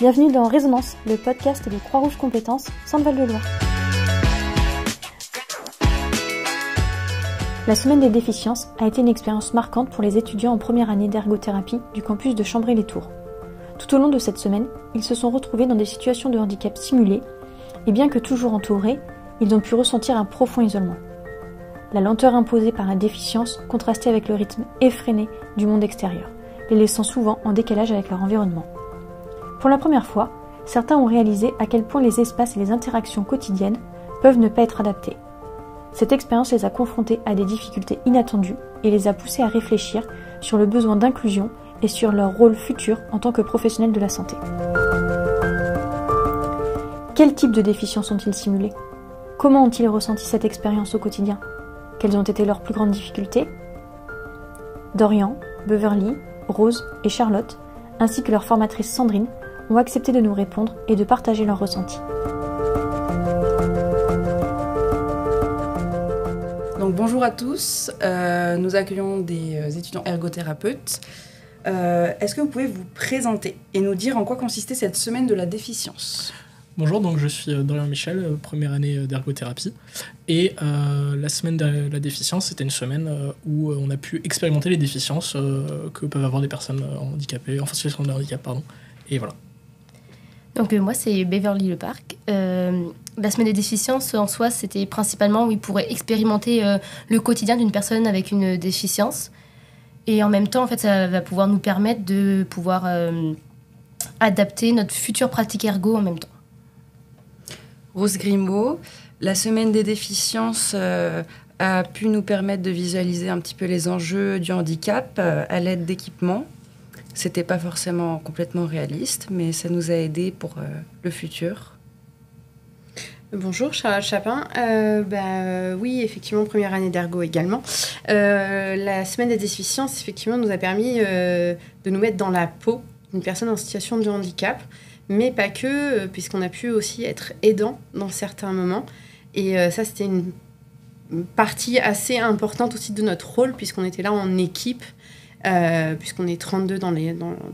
Bienvenue dans Résonance, le podcast de Croix-Rouge Compétences, Centre-Val-de-Loire. La semaine des déficiences a été une expérience marquante pour les étudiants en première année d'ergothérapie du campus de Chambray-les-Tours. Tout au long de cette semaine, ils se sont retrouvés dans des situations de handicap simulées et bien que toujours entourés, ils ont pu ressentir un profond isolement. La lenteur imposée par la déficience contrastait avec le rythme effréné du monde extérieur, les laissant souvent en décalage avec leur environnement. Pour la première fois, certains ont réalisé à quel point les espaces et les interactions quotidiennes peuvent ne pas être adaptés. Cette expérience les a confrontés à des difficultés inattendues et les a poussés à réfléchir sur le besoin d'inclusion et sur leur rôle futur en tant que professionnels de la santé. Quel type de déficience ont-ils simulé ? Comment ont-ils ressenti cette expérience au quotidien ? Quelles ont été leurs plus grandes difficultés ? Dorian, Beverly, Rose et Charlotte, ainsi que leur formatrice Sandrine, ont accepté de nous répondre et de partager leurs ressentis. Donc bonjour à tous, nous accueillons des étudiants ergothérapeutes. Est-ce que vous pouvez vous présenter et nous dire en quoi consistait cette semaine de la déficience ? Bonjour, donc je suis Dorian Michel, première année d'ergothérapie. Et la semaine de la déficience, c'était une semaine où on a pu expérimenter les déficiences que peuvent avoir des personnes handicapées, en situation de handicap, pardon. Et voilà. Donc moi, c'est Beverly Leparc. La semaine des déficiences, en soi, c'était principalement où ils pourraient expérimenter le quotidien d'une personne avec une déficience. Et en même temps, en fait, ça va pouvoir nous permettre de pouvoir adapter notre future pratique ergo en même temps. Rose Grimaud, la semaine des déficiences a pu nous permettre de visualiser un petit peu les enjeux du handicap à l'aide d'équipements. C'était pas forcément complètement réaliste, mais ça nous a aidés pour le futur. Bonjour, Charlotte Chapin. Oui, effectivement, première année d'ergo également. La semaine des déficiences, effectivement, nous a permis de nous mettre dans la peau d'une personne en situation de handicap, mais pas que, puisqu'on a pu aussi être aidant dans certains moments. Et ça, c'était une partie assez importante aussi de notre rôle, puisqu'on était là en équipe, puisqu'on est 32 dans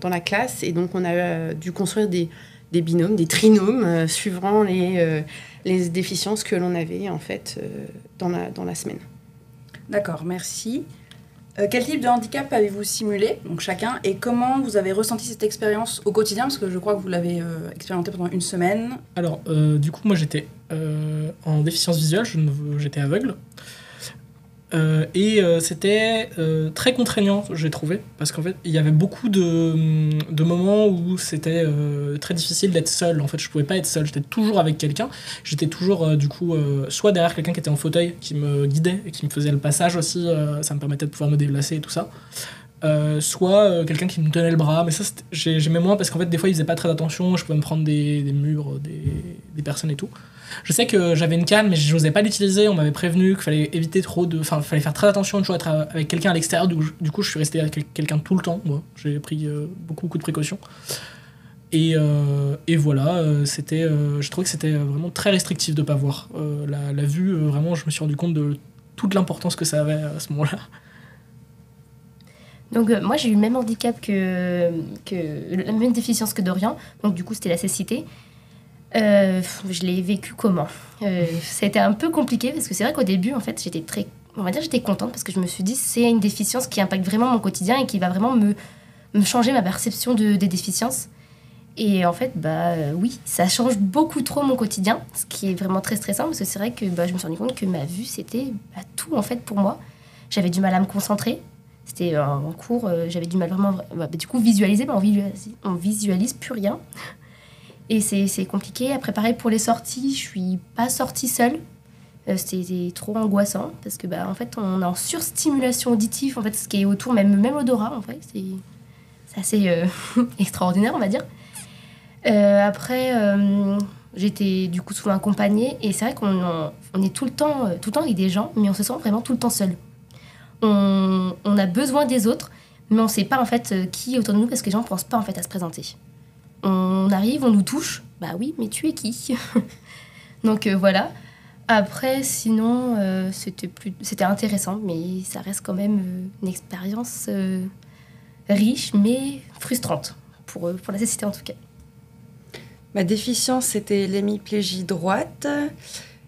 la classe, et donc on a dû construire des binômes, des trinômes, suivant les déficiences que l'on avait en fait dans la semaine. D'accord, merci. Quel type de handicap avez-vous simulé, donc chacun, et comment vous avez ressenti cette expérience au quotidien, parce que je crois que vous l'avez expérimenté pendant une semaine. Alors, du coup, moi j'étais en déficience visuelle, j'étais aveugle. C'était très contraignant, j'ai trouvé, parce qu'en fait, il y avait beaucoup de moments où c'était très difficile d'être seul. En fait, je pouvais pas être seul, j'étais toujours avec quelqu'un. J'étais toujours, soit derrière quelqu'un qui était en fauteuil, qui me guidait et qui me faisait le passage aussi, ça me permettait de pouvoir me déplacer et tout ça. Soit quelqu'un qui me tenait le bras, mais ça, j'aimais moins, parce qu'en fait, des fois, il faisait pas très attention, je pouvais me prendre des murs, des personnes et tout. Je sais que j'avais une canne, mais je n'osais pas l'utiliser. On m'avait prévenu qu'il fallait éviter fallait faire très attention de toujours être avec quelqu'un à l'extérieur. Du coup, je suis resté avec quelqu'un tout le temps. Moi. J'ai pris beaucoup de précautions. Et voilà, je trouvais que c'était vraiment très restrictif de ne pas voir. La vue, vraiment, je me suis rendu compte de toute l'importance que ça avait à ce moment-là. Donc moi, j'ai eu le même handicap la même déficience que Dorian. Donc du coup, c'était la cécité. Je l'ai vécu comment ? Ça a été un peu compliqué parce que c'est vrai qu'au début, en fait, j'étais contente parce que je me suis dit c'est une déficience qui impacte vraiment mon quotidien et qui va vraiment me changer ma perception des déficiences. Et en fait, oui, ça change beaucoup trop mon quotidien, ce qui est vraiment très stressant parce que c'est vrai que je me suis rendu compte que ma vue, c'était tout en fait pour moi. J'avais du mal à me concentrer. C'était en cours, j'avais du mal vraiment... du coup, visualiser, on visualise plus rien. Et c'est compliqué. Après, pareil, pour les sorties, je suis pas sortie seule. C'était trop angoissant parce que, en fait, on est en surstimulation auditive, en fait, ce qui est autour, même l'odorat, en fait. C'est assez extraordinaire, on va dire. Après, j'étais du coup souvent accompagnée. Et c'est vrai qu'on est tout le temps avec des gens, mais on se sent vraiment tout le temps seul. On a besoin des autres, mais on sait pas, en fait, qui est autour de nous parce que les gens ne pensent pas, en fait, à se présenter. On arrive, on nous touche. Bah oui, mais tu es qui ? Donc voilà. Après, sinon, c'était intéressant, mais ça reste quand même une expérience riche, mais frustrante, pour la cécité en tout cas. Ma déficience, c'était l'hémiplégie droite,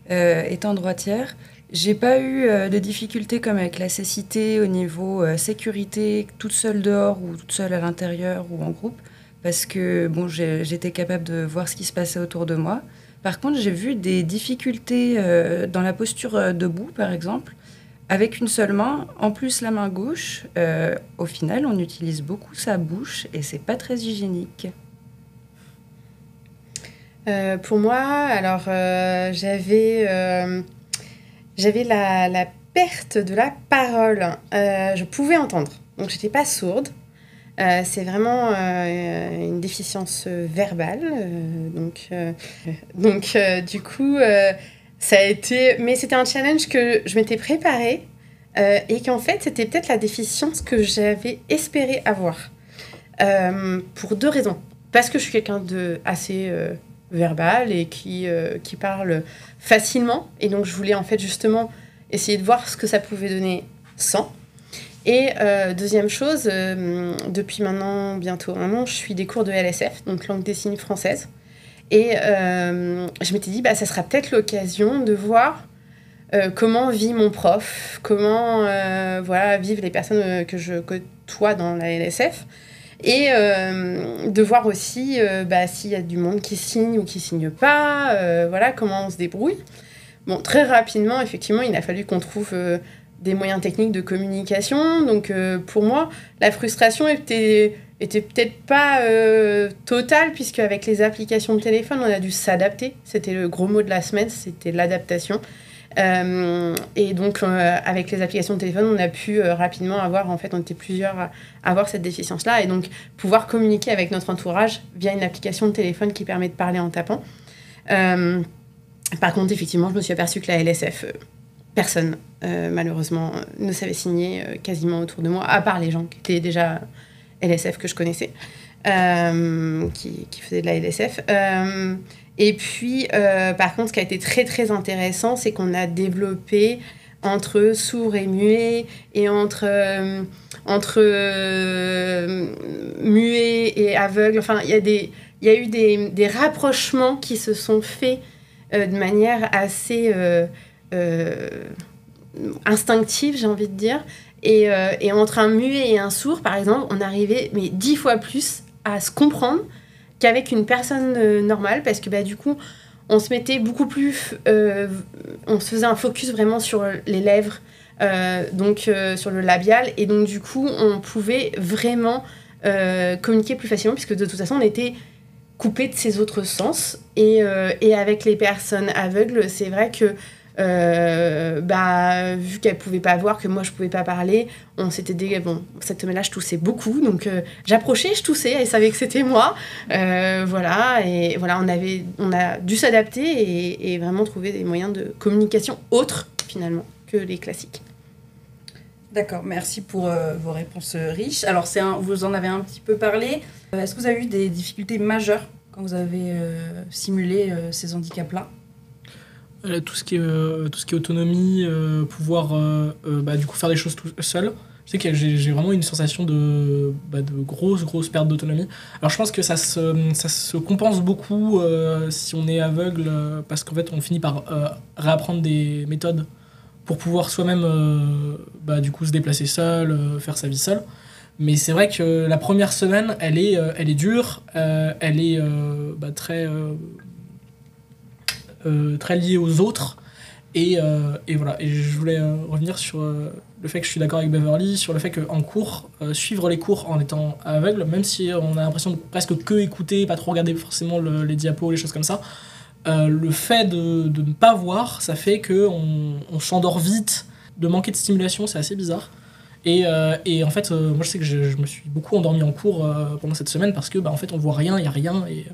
étant droitière. J'ai pas eu de difficultés comme avec la cécité au niveau sécurité, toute seule dehors ou toute seule à l'intérieur ou en groupe, parce que bon, j'étais capable de voir ce qui se passait autour de moi. Par contre, j'ai vu des difficultés dans la posture debout, par exemple, avec une seule main, en plus la main gauche. Au final, on utilise beaucoup sa bouche et c'est pas très hygiénique. Pour moi, alors j'avais la perte de la parole. Je pouvais entendre, donc j'étais pas sourde. C'est vraiment une déficience verbale. Du coup, ça a été... Mais c'était un challenge que je m'étais préparée et qu'en fait, c'était peut-être la déficience que j'avais espéré avoir. Pour 2 raisons. Parce que je suis quelqu'un de assez verbal et qui parle facilement. Et donc, je voulais en fait justement essayer de voir ce que ça pouvait donner sans. Et deuxième chose, depuis maintenant bientôt 1 an, je suis des cours de LSF, donc langue des signes française. Et je m'étais dit, ça sera peut-être l'occasion de voir comment vit mon prof, comment vivent les personnes que je côtoie dans la LSF. Et de voir aussi s'il y a du monde qui signe ou qui signe pas, comment on se débrouille. Bon, très rapidement, effectivement, il a fallu qu'on trouve des moyens techniques de communication. Donc, pour moi, la frustration était peut-être pas totale, puisque avec les applications de téléphone, on a dû s'adapter. C'était le gros mot de la semaine, c'était l'adaptation. Et donc, avec les applications de téléphone, on a pu rapidement avoir, en fait, on était plusieurs à avoir cette déficience-là, et donc pouvoir communiquer avec notre entourage via une application de téléphone qui permet de parler en tapant. Par contre, effectivement, je me suis aperçue que la LSF, personne, malheureusement, ne savait signer quasiment autour de moi, à part les gens qui étaient déjà LSF que je connaissais, qui faisaient de la LSF. Et puis, par contre, ce qui a été très, très intéressant, c'est qu'on a développé entre sourds et muets, et entre muets et aveugles. Enfin, il y a eu des rapprochements qui se sont faits de manière assez instinctive, j'ai envie de dire. Et entre un muet et un sourd, par exemple, on arrivait 10 fois plus à se comprendre qu'avec une personne normale, parce que du coup, on se mettait beaucoup plus... on se faisait un focus vraiment sur les lèvres, sur le labial, et donc du coup, on pouvait vraiment communiquer plus facilement, puisque de toute façon, on était coupé de ses autres sens. Et avec les personnes aveugles, c'est vrai que vu qu'elle pouvait pas voir, que moi je pouvais pas parler, on s'était dit cette semaine-là je toussais beaucoup, donc j'approchais, je toussais, elle savait que c'était moi, on a dû s'adapter et vraiment trouver des moyens de communication autres finalement que les classiques. D'accord, merci pour vos réponses riches. Alors vous en avez un petit peu parlé. Est-ce que vous avez eu des difficultés majeures quand vous avez simulé ces handicaps-là ? Tout ce qui est autonomie, pouvoir du coup faire des choses tout seul. Je sais que j'ai vraiment une sensation de grosse perte d'autonomie. Alors je pense que ça se compense beaucoup si on est aveugle, parce qu'en fait on finit par réapprendre des méthodes pour pouvoir soi-même du coup se déplacer seul, faire sa vie seul. Mais c'est vrai que la première semaine, elle est dure, elle est très liée aux autres, et voilà. Et je voulais revenir sur le fait que je suis d'accord avec Beverly, sur le fait qu'en cours, suivre les cours en étant aveugle, même si on a l'impression de presque que écouter, pas trop regarder forcément les diapos, les choses comme ça, le fait de ne pas voir, ça fait qu'on s'endort vite, de manquer de stimulation, c'est assez bizarre. Et en fait, moi je sais que je me suis beaucoup endormi en cours pendant cette semaine, parce que en fait on voit rien, il n'y a rien, et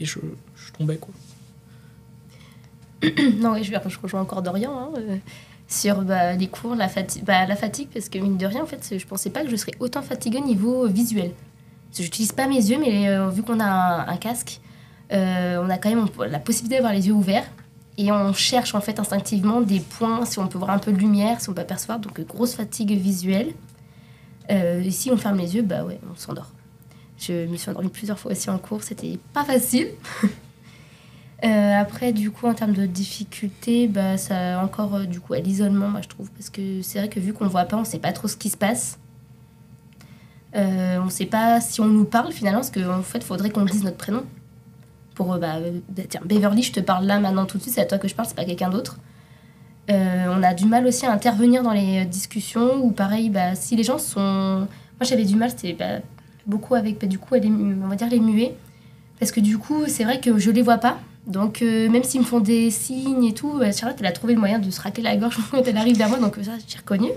je tombais quoi. Non, je rejoins encore Dorian sur les cours, la fatigue, parce que mine de rien, en fait, je pensais pas que je serais autant fatiguée au niveau visuel. Parce que j'utilise pas mes yeux, mais vu qu'on a un casque, on a quand même la possibilité d'avoir les yeux ouverts, et on cherche en fait instinctivement des points, si on peut voir un peu de lumière, si on peut apercevoir, donc grosse fatigue visuelle. Et si on ferme les yeux, on s'endort. Je me suis endormie plusieurs fois aussi en cours, c'était pas facile. Après, du coup, en termes de difficulté, bah, ça encore, du coup, à l'isolement, moi, je trouve. Parce que c'est vrai que vu qu'on ne voit pas, on ne sait pas trop ce qui se passe. On ne sait pas si on nous parle, finalement, parce qu'en fait, il faudrait qu'on dise notre prénom. Pour, tiens, Beverly, je te parle là, maintenant, tout de suite, c'est à toi que je parle, c'est pas quelqu'un d'autre. On a du mal aussi à intervenir dans les discussions, ou pareil, si les gens sont... Moi, j'avais du mal, c'était beaucoup avec, du coup, on va dire les muets. Parce que du coup, c'est vrai que je les vois pas. Donc, même s'ils me font des signes et tout, Charlotte, elle a trouvé le moyen de se racler la gorge quand elle arrive vers moi, donc ça, j'ai reconnu.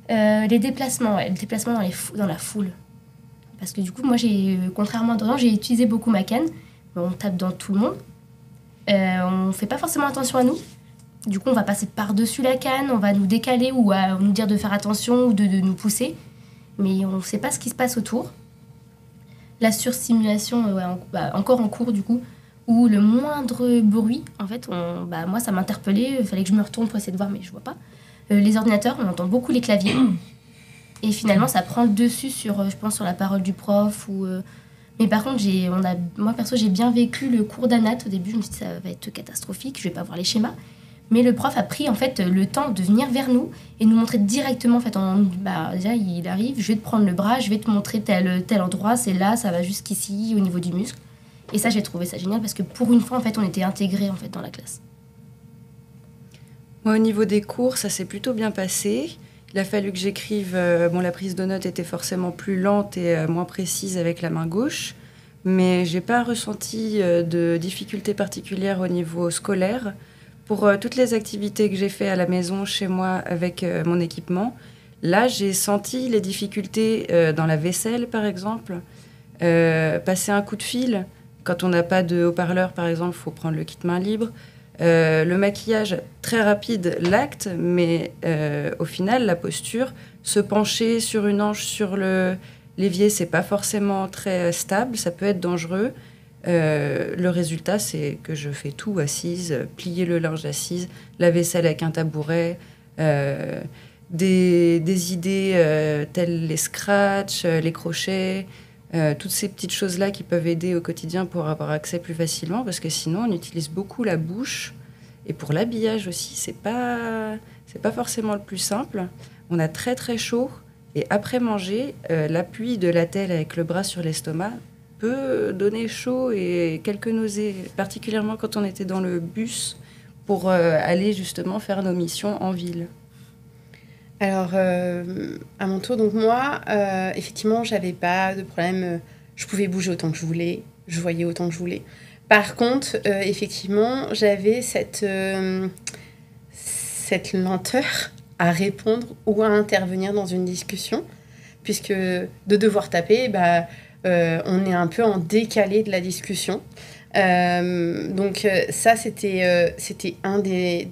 Les déplacements, les déplacements dans la foule. Parce que du coup, moi, contrairement à Dorian, j'ai utilisé beaucoup ma canne. On tape dans tout le monde. On fait pas forcément attention à nous. Du coup, on va passer par-dessus la canne, on va nous décaler ou nous dire de faire attention ou de nous pousser. Mais on sait pas ce qui se passe autour. La sursimulation, encore en cours, du coup, où le moindre bruit, en fait, moi, ça m'interpellait. Il fallait que je me retourne pour essayer de voir, mais je vois pas. Les ordinateurs, on entend beaucoup les claviers. Et finalement, ça prend le dessus sur, je pense, sur la parole du prof. Mais par contre, moi, perso, j'ai bien vécu le cours d'anat. Au début, je me suis dit, ça va être catastrophique, je vais pas voir les schémas. Mais le prof a pris, en fait, le temps de venir vers nous et nous montrer directement, en fait, déjà, il arrive, je vais te prendre le bras, je vais te montrer tel endroit, c'est là, ça va jusqu'ici, au niveau du muscle. Et ça, j'ai trouvé ça génial parce que pour une fois, en fait, on était intégrés, en fait, dans la classe. Moi, au niveau des cours, ça s'est plutôt bien passé. Il a fallu que j'écrive... la prise de notes était forcément plus lente et moins précise avec la main gauche. Mais j'ai pas ressenti de difficultés particulières au niveau scolaire. Pour toutes les activités que j'ai fait à la maison, chez moi, avec mon équipement, là, j'ai senti les difficultés dans la vaisselle, par exemple. Passer un coup de fil. Quand on n'a pas de haut-parleur, par exemple, il faut prendre le kit main libre. Le maquillage, très rapide, l'acte, mais au final, la posture, se pencher sur une hanche, sur l'évier, c'est pas forcément très stable, ça peut être dangereux. Le résultat, c'est que je fais tout assise, plier le linge assise, la vaisselle avec un tabouret, des idées telles les scratchs, les crochets, toutes ces petites choses-là qui peuvent aider au quotidien pour avoir accès plus facilement, parce que sinon, on utilise beaucoup la bouche. Et pour l'habillage aussi, c'est pas forcément le plus simple. On a très très chaud, et après manger, l'appui de l'attelle avec le bras sur l'estomac peut donner chaud et quelques nausées, particulièrement quand on était dans le bus pour aller justement faire nos missions en ville. Alors, à mon tour, donc moi, effectivement, j'avais pas de problème. Je pouvais bouger autant que je voulais, je voyais autant que je voulais. Par contre, effectivement, j'avais cette lenteur à répondre ou à intervenir dans une discussion, puisque de devoir taper, on est un peu en décalé de la discussion. Donc ça, c'était un des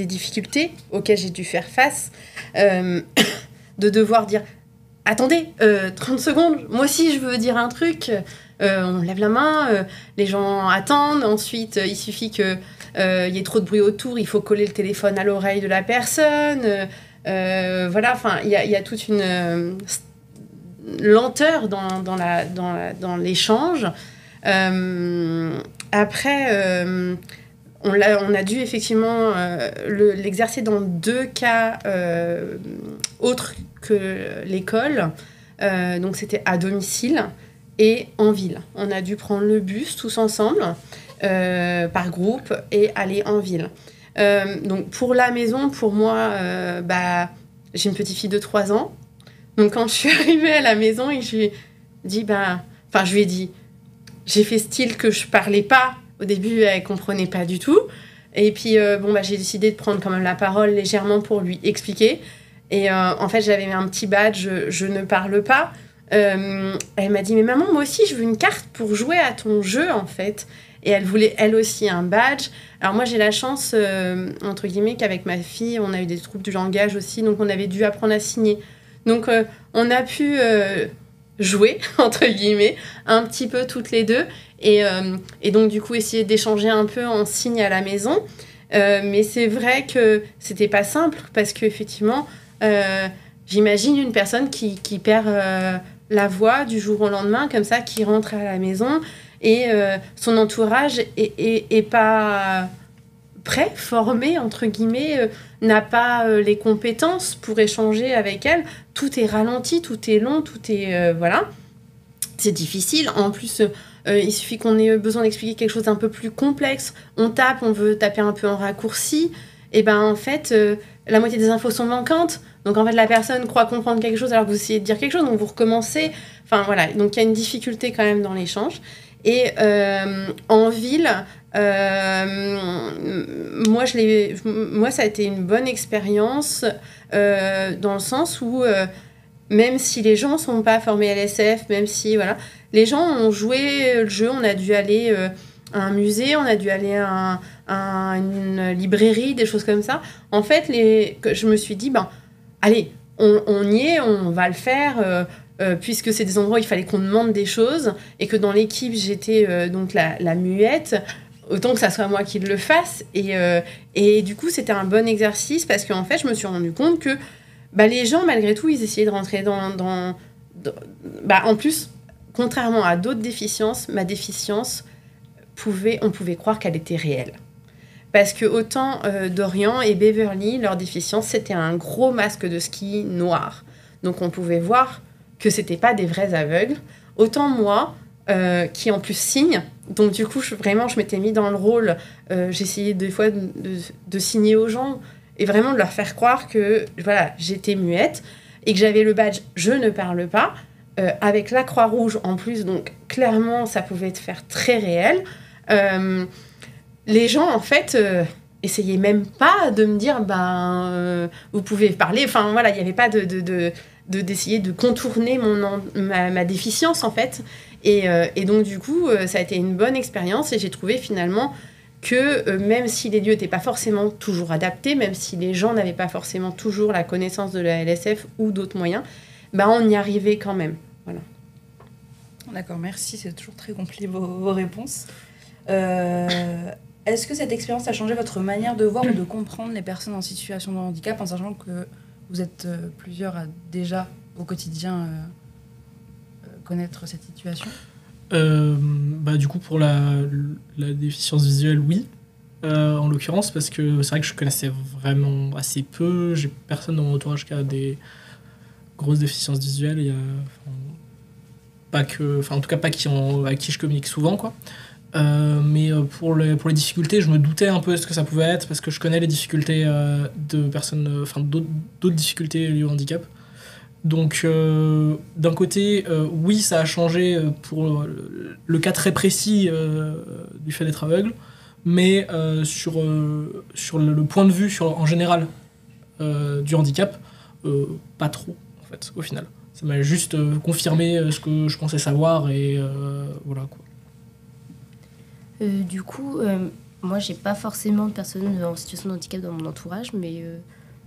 difficultés auxquelles j'ai dû faire face, de devoir dire « Attendez, 30 secondes, moi aussi je veux dire un truc ». On lève la main, les gens attendent, ensuite il suffit qu'il y ait trop de bruit autour, il faut coller le téléphone à l'oreille de la personne. Voilà, enfin, il y a toute une lenteur dans l'échange. Après, on a dû effectivement l'exercer dans 2 cas autres que l'école. Donc c'était à domicile et en ville. On a dû prendre le bus tous ensemble, par groupe, et aller en ville. Donc pour la maison, pour moi, j'ai une petite fille de 3 ans. Donc quand je suis arrivée à la maison et je lui ai dit, j'ai fait style que je parlais pas. Au début, elle comprenait pas du tout. Et puis, j'ai décidé de prendre quand même la parole légèrement pour lui expliquer. Et en fait, j'avais mis un petit badge, je ne parle pas. Elle m'a dit, mais maman, moi aussi, je veux une carte pour jouer à ton jeu, en fait. Et elle voulait, elle aussi, un badge. Alors moi, j'ai la chance, entre guillemets, qu'avec ma fille, on a eu des troubles du langage aussi. Donc, on avait dû apprendre à signer. Donc, on a pu jouer, entre guillemets, un petit peu toutes les deux. Et donc, du coup, essayer d'échanger un peu en signes à la maison. Mais c'est vrai que c'était pas simple parce qu'effectivement, j'imagine une personne qui perd la voit du jour au lendemain, comme ça, qui rentre à la maison et son entourage est pas prêt, formé, entre guillemets, n'a pas les compétences pour échanger avec elle. Tout est ralenti, tout est long, tout est... voilà. C'est difficile. En plus, il suffit qu'on ait besoin d'expliquer quelque chose d'un peu plus complexe. On tape, on veut taper un peu en raccourci. Et ben en fait, la moitié des infos sont manquantes. Donc en fait, la personne croit comprendre quelque chose alors que vous essayez de dire quelque chose, donc vous recommencez. Enfin voilà, donc il y a une difficulté quand même dans l'échange. Et en ville, moi ça a été une bonne expérience dans le sens où même si les gens sont pas formés à l'SF, même si voilà, les gens ont joué le jeu, on a dû aller à un musée, on a dû aller à une librairie, des choses comme ça. En fait, je me suis dit, allez, on y est, on va le faire, puisque c'est des endroits où il fallait qu'on demande des choses, et que dans l'équipe, j'étais donc la muette, autant que ça soit moi qui le fasse. Et du coup, c'était un bon exercice, parce qu'en fait, je me suis rendu compte que les gens, malgré tout, ils essayaient de rentrer dans en plus, contrairement à d'autres déficiences, ma déficience, on pouvait croire qu'elle était réelle. Parce que autant Dorian et Beverly, leur déficience, c'était un gros masque de ski noir. Donc on pouvait voir que c'était pas des vrais aveugles. Autant moi, qui en plus signe, donc du coup, je m'étais mis dans le rôle, j'essayais des fois de signer aux gens, et vraiment de leur faire croire que voilà, j'étais muette, et que j'avais le badge « Je ne parle pas », avec la Croix-Rouge en plus, donc clairement, ça pouvait te faire très réel. Les gens, en fait, essayaient même pas de me dire vous pouvez parler. Enfin, voilà, il n'y avait pas d'essayer de contourner ma déficience, en fait. Et donc, du coup, ça a été une bonne expérience et j'ai trouvé finalement que même si les lieux n'étaient pas forcément toujours adaptés, même si les gens n'avaient pas forcément toujours la connaissance de la LSF ou d'autres moyens, on y arrivait quand même. Voilà. D'accord, merci. C'est toujours très complet vos réponses. Est-ce que cette expérience a changé votre manière de voir ou de comprendre les personnes en situation de handicap, en sachant que vous êtes plusieurs à déjà, au quotidien, connaître cette situation ? Du coup, pour la déficience visuelle, oui. En l'occurrence, parce que c'est vrai que je connaissais vraiment assez peu. J'ai personne dans mon entourage qui a des grosses déficiences visuelles. En tout cas, pas avec qui je communique souvent, quoi. Mais pour les difficultés, je me doutais un peu de ce que ça pouvait être, parce que je connais les difficultés de personnes, d'autres difficultés liées au handicap. Donc, d'un côté, oui, ça a changé pour le cas très précis du fait d'être aveugle, mais sur le point de vue en général du handicap, pas trop, en fait, au final. Ça m'a juste confirmé ce que je pensais savoir, et voilà, quoi. Du coup, moi, j'ai pas forcément de personnes en situation de handicap dans mon entourage, mais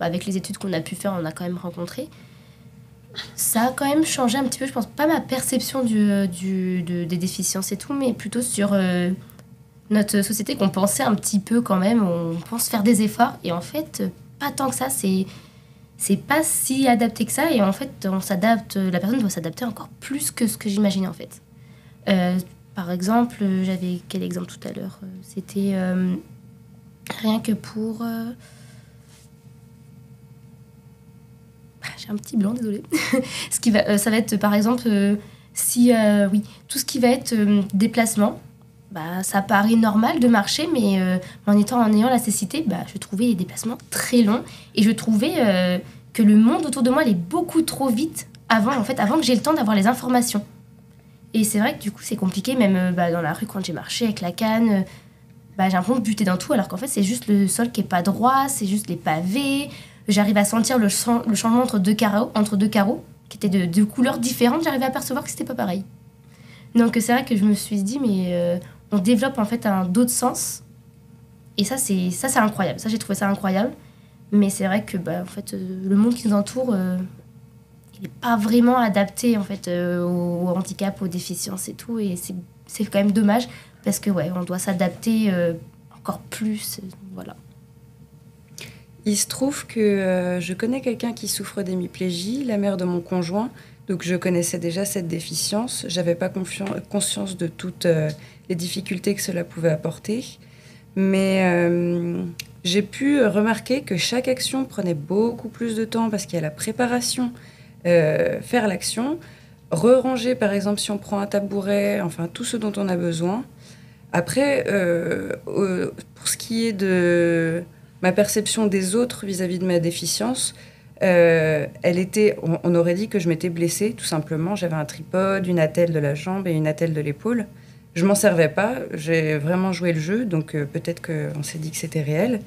avec les études qu'on a pu faire, on a quand même rencontré. Ça a quand même changé un petit peu, je pense, pas ma perception des déficiences et tout, mais plutôt sur notre société qu'on pensait un petit peu quand même, on pense faire des efforts, et en fait, pas tant que ça, c'est pas si adapté que ça, et en fait, la personne doit s'adapter encore plus que ce que j'imaginais, en fait. Par exemple, j'avais quel exemple tout à l'heure ? C'était rien que pour... J'ai un petit blanc, désolée. Ça va être, par exemple, tout ce qui va être déplacement, ça paraît normal de marcher, mais en ayant la cécité, je trouvais les déplacements très longs, et je trouvais que le monde autour de moi allait beaucoup trop vite avant que j'ai le temps d'avoir les informations. Et c'est vrai que du coup, c'est compliqué, même dans la rue, quand j'ai marché avec la canne, j'ai l'impression de buter dans tout, alors qu'en fait, c'est juste le sol qui n'est pas droit, c'est juste les pavés. J'arrive à sentir le changement entre deux carreaux, qui étaient de couleurs différentes. J'arrivais à percevoir que c'était pas pareil. Donc c'est vrai que je me suis dit, mais on développe en fait d'autres sens. Et ça, c'est incroyable. Ça, j'ai trouvé ça incroyable. Mais c'est vrai que en fait, le monde qui nous entoure... il n'est pas vraiment adapté en fait au handicap, aux déficiences et tout, et c'est quand même dommage parce que on doit s'adapter encore plus, voilà. Il se trouve que je connais quelqu'un qui souffre d'hémiplégie, la mère de mon conjoint, Donc je connaissais déjà cette déficience. J'avais pas conscience de toutes les difficultés que cela pouvait apporter. Mais j'ai pu remarquer que chaque action prenait beaucoup plus de temps parce qu'il y a la préparation, faire l'action, re-ranger par exemple si on prend un tabouret, enfin tout ce dont on a besoin. Après, pour ce qui est de ma perception des autres vis-à-vis de ma déficience, on aurait dit que je m'étais blessée, tout simplement. J'avais un tripode, une attelle de la jambe et une attelle de l'épaule. Je m'en servais pas, j'ai vraiment joué le jeu, donc peut-être qu'on s'est dit que c'était réel.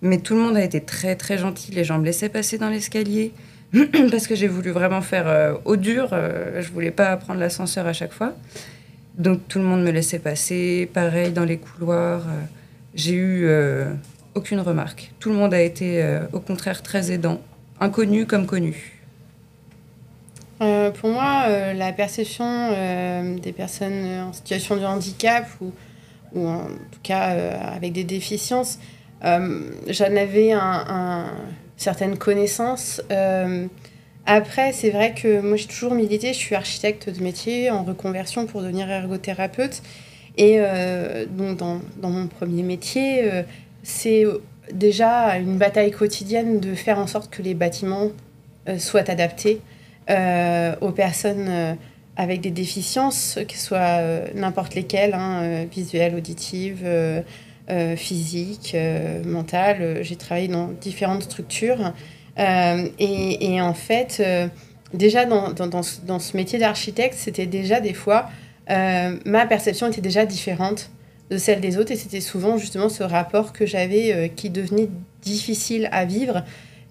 Mais tout le monde a été très très gentil, les gens me laissaient passer dans l'escalier, parce que j'ai voulu vraiment faire au dur, je voulais pas prendre l'ascenseur à chaque fois. Donc tout le monde me laissait passer, pareil dans les couloirs. J'ai eu aucune remarque. Tout le monde a été au contraire très aidant, inconnu comme connu. Pour moi, la perception des personnes en situation de handicap ou en tout cas avec des déficiences, j'en avais certaines connaissances. Après, c'est vrai que moi, j'ai toujours milité. Je suis architecte de métier en reconversion pour devenir ergothérapeute. Et donc, dans mon premier métier, c'est déjà une bataille quotidienne de faire en sorte que les bâtiments soient adaptés aux personnes avec des déficiences, qu'elles soient n'importe lesquelles, visuelles, auditives, physiques, mentales. J'ai travaillé dans différentes structures. Et en fait, déjà dans ce métier d'architecte, c'était déjà des fois, ma perception était déjà différente de celle des autres. Et c'était souvent justement ce rapport que j'avais qui devenait difficile à vivre